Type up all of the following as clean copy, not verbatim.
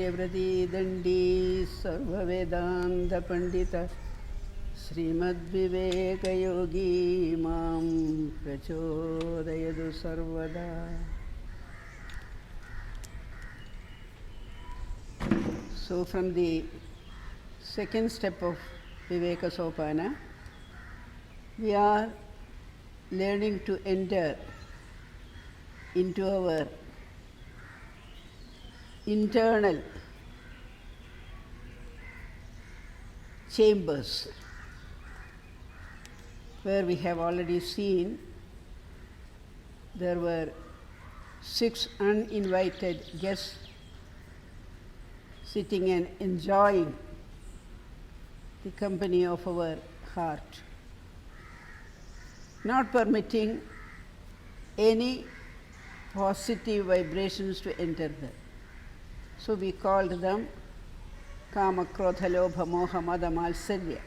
Subrahmanya Dandi Sarva Vedanta Pandita Srimad Viveka Yogi Mam Prachodayadu Sarvada. So from the second step of Viveka Sopana, we are learning to enter into our internal chambers, where we have already seen there were 6 uninvited guests sitting and enjoying the company of our heart, not permitting any positive vibrations to enter them. So we called them Kama, Krodha, Lobha, Moha, Mada, Malsarya,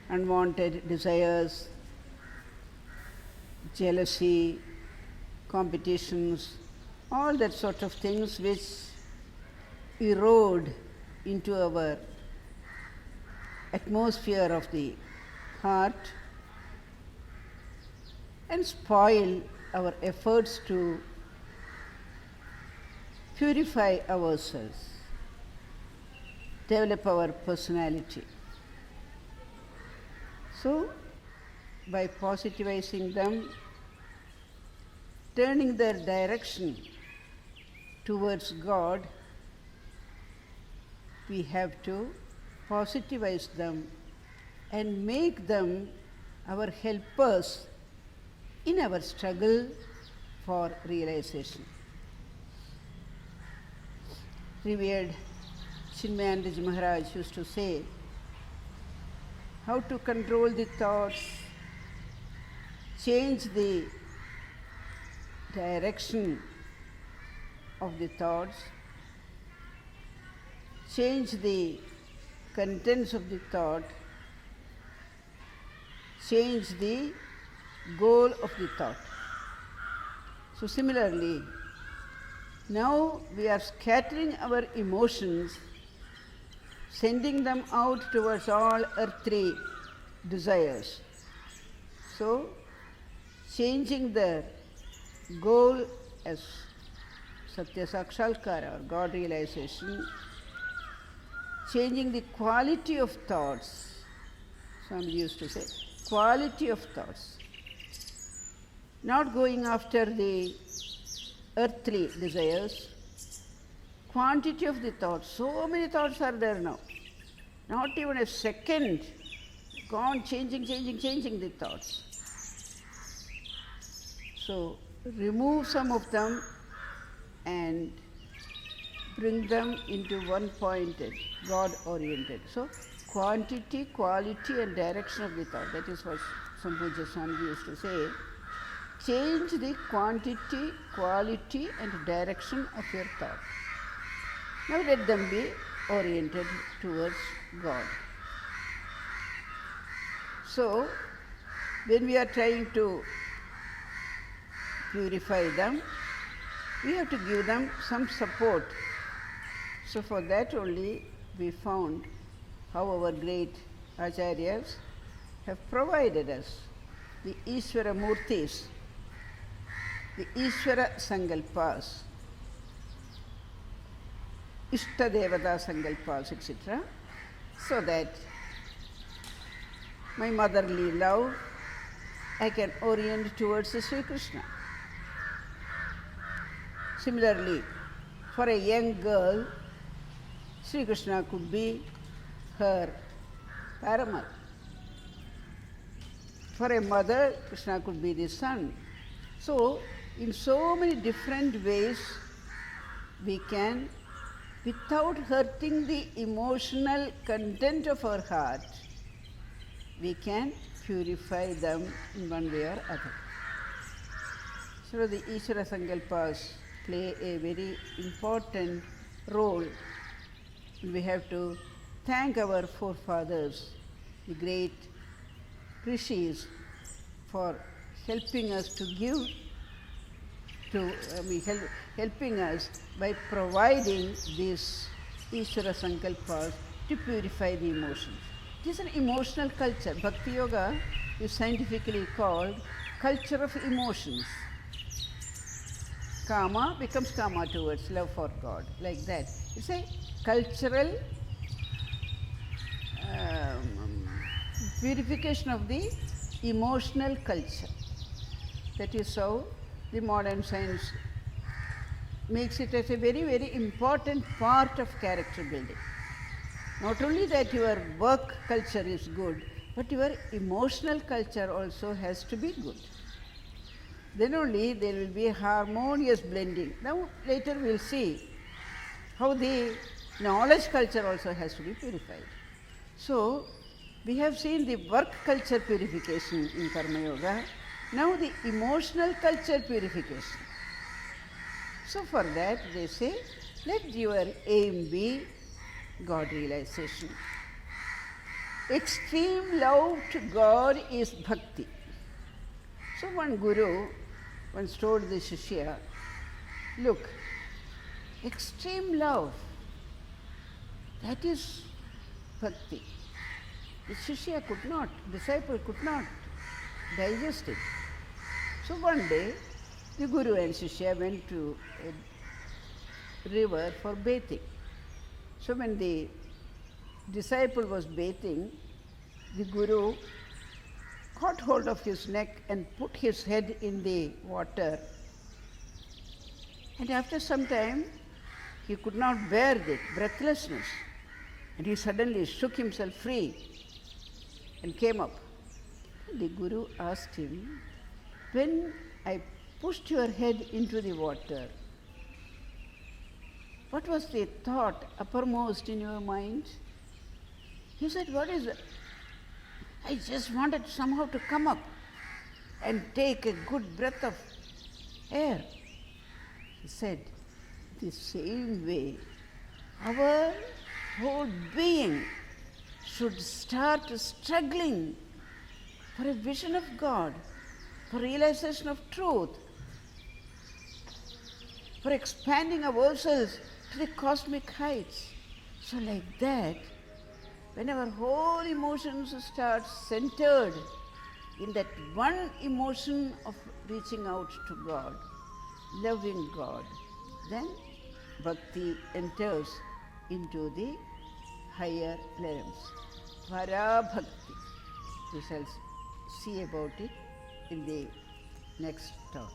unwanted desires, jealousy, competitions, all that sort of things which erode into our atmosphere of the heart and spoil our efforts to purify ourselves, develop our personality. So, by positivizing them, turning their direction towards God, we have to positivize them and make them our helpers in our struggle for realization. Revered Chinmayanandaji Maharaj used to say, how to control the thoughts, change the direction of the thoughts, change the contents of the thought, change the goal of the thought. So similarly, now we are scattering our emotions, sending them out towards all earthly desires. So, changing the goal as Satya Sakshalkara or God realization, changing the quality of thoughts. Somebody used to say, quality of thoughts. Not going after the earthly desires, quantity of the thoughts. So many thoughts are there now. Not even a second gone changing the thoughts. So remove some of them and bring them into one-pointed, God-oriented. So quantity, quality and direction of the thought. That is what Sambhuja Swamiji used to say. Change the quantity, quality and direction of your thought. Now let them be oriented towards God. So, when we are trying to purify them, we have to give them some support. So for that only we found how our great Acharyas have provided us the Ishvara Murtis, the Ishvara Sankalpas, Ishta Devata Sankalpas, etc., so that my motherly love I can orient towards Sri Krishna. Similarly, for a young girl, Sri Krishna could be her paramour. For a mother, Krishna could be the son. So, in so many different ways, we can, without hurting the emotional content of our heart, we can purify them in one way or other. So, the Ishvara Sankalpas play a very important role. We have to thank our forefathers, the great rishis, for helping us to give to helping us by providing these Ishvara Sankalpas to purify the emotions. It is an emotional culture. Bhakti Yoga is scientifically called culture of emotions. Kama becomes kama towards love for God, like that. It's a cultural purification of the emotional culture. That is how the modern science makes it as a very, very important part of character building. Not only that your work culture is good, but your emotional culture also has to be good. Then only there will be a harmonious blending. Now later we will see how the knowledge culture also has to be purified. So we have seen the work culture purification in Karma Yoga. Now the emotional culture purification. So for that they say, let your aim be God realization. Extreme love to God is bhakti. So one guru once told the Shishya, look, extreme love, that is bhakti. The Shishya could not, disciple could not digest it. So one day, the Guru and Shishya went to a river for bathing. So when the disciple was bathing, the Guru caught hold of his neck and put his head in the water. And after some time, he could not bear the breathlessness. And he suddenly shook himself free and came up. The Guru asked him, when I pushed your head into the water, what was the thought uppermost in your mind? He said, what is it? I just wanted somehow to come up and take a good breath of air. He said, the same way, our whole being should start struggling for a vision of God, for realization of truth, for expanding ourselves to the cosmic heights. So like that, when our whole emotions start centered in that one emotion of reaching out to God, loving God, then bhakti enters into the higher realms. Para bhakti. We shall see about it in the next talk.